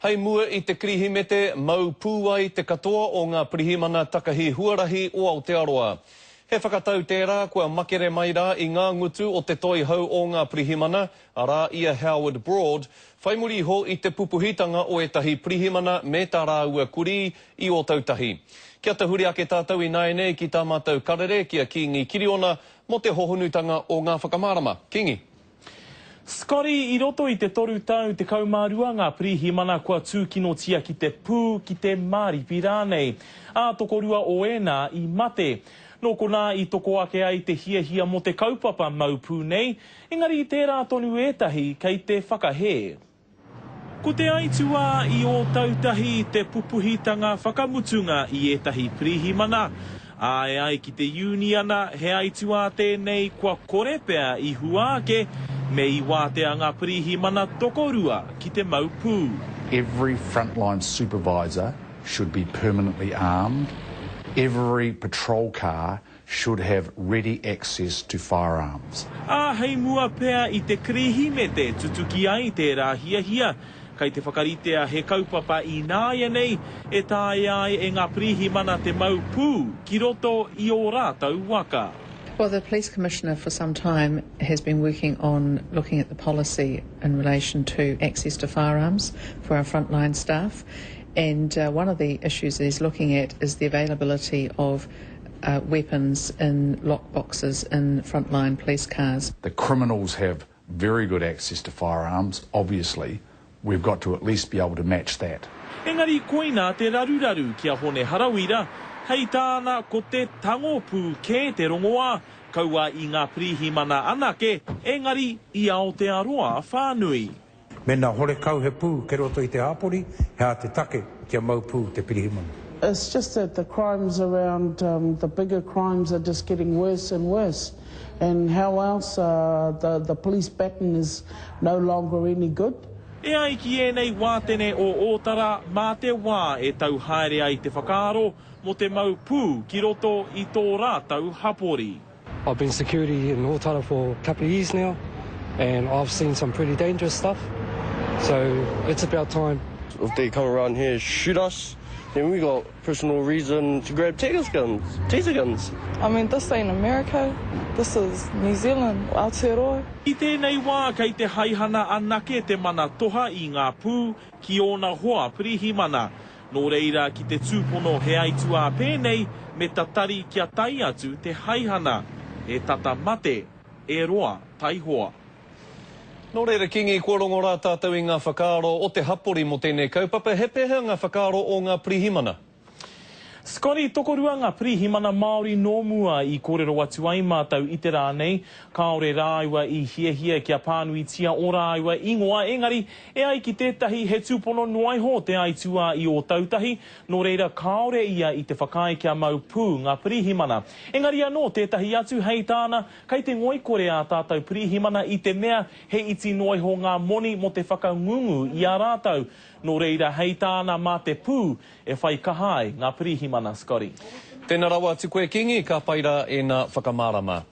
Hei mua I te kirihimete mau pūai te katoa o ngā pirihimana takahi huarahi o Aotearoa. He whakatau tērā kua makere mai rā I ngā ngutu o te toi hau o ngā pirihimana, arā ia Howard Broad, whai muri ho I te pupuhitanga o etahi pirihimana me tā rāua kuri I o tautahi. Kia te huri ake tātou I naenei ki tā mātou karere kia Kingi Kiriona mo te hohonutanga o ngā whakamārama. Kingi. Scotty, I roto I te toru tau te kaumārua ngā pirihimana kua tūkinotia ki te pū ki te māripi rānei. Tokorua o ēnā I mate. Nō kona I toko ake ai te hiahia mo te kaupapa mau pū nei, engari I tērā tonu ētahi kei te whakahē. Ko te aitua I o tautahi te pupuhitanga whakamutunga I ētahi pirihimana. Ai ki te uniana he aitua tēnei kua korepea I huāke me I wātea ngā pirihimana tokorua ki te mau pū. Every frontline supervisor should be permanently armed. Every patrol car should have ready access to firearms. Hei mua pea I te kirihimete tutuki ai tērā hiahia. Kei te whakaritea he kaupapa I nāia nei e tāe ai e ngā pirihimana te mau pū ki roto I o rātau waka. Well, the Police Commissioner for some time has been working on looking at the policy in relation to access to firearms for our frontline staff. And one of the issues that he's looking at is the availability of weapons in lockboxes in frontline police cars. The criminals have very good access to firearms, obviously. We've got to at least be able to match that. Engari koina te raruraru kia hone harawira, hei tāna ko te tangopū kē te rongoa, kaua I ngā pirihimana anake, engari I Aotearoa whānui. Mena hore kau he pū ke roto I te hapori, hea te take kia mau pū te pirihimana. It's just that the crimes around the bigger crimes are just getting worse and worse. And how else the police baton is no longer any good. E ai ki ēnei wātene o Ōtara mā te wā e tau haere ai te whakaaro mo te mau pū ki roto I tō rātau hapori. I've been security in Ōtara for a couple of years now and I've seen some pretty dangerous stuff. So it's about time. If they come around here and shoot us, then we got personal reason to grab taser guns. I mean, this ain't America. This is New Zealand, Aotearoa. I tēnei wā kei te haihana anake te mana toha I ngā pū ki ona hoa pirihimana. Nō reira ki te tūpono he aitua pēnei me tatari kia tai atu te haihana. E tata mate, e roa tai hoa. Nō reira Kingi, kua rongo rā tātou I ngā whakaaro o te hapori mo tēnei kaupapa. He pēhea ngā whakaaro o ngā pirihimana? Scotty, tokorua ngā pirihimana Māori nōmua I kōrero atu ai mātou I te rānei. Kāore rāiwa I hiahia kia pānuitia o rāiwa ingoa. Engari, e ai ki tētahi he tūpono noaiho te aitua I o tautahi. Nō reira kāore ia I te whakae kia mau pū ngā pirihimana. Engari anō tētahi atu hei tāna, kei te ngoikore a tātou pirihimana I te mea he iti noaiho ngā moni mo te whakangungu I a rātau. Nō reira hei tāna mā te pū e whai kahai ngā pirihimana, Scotty. Tēnā rawa atu koe Kingi, ka paira e ngā whakamārama.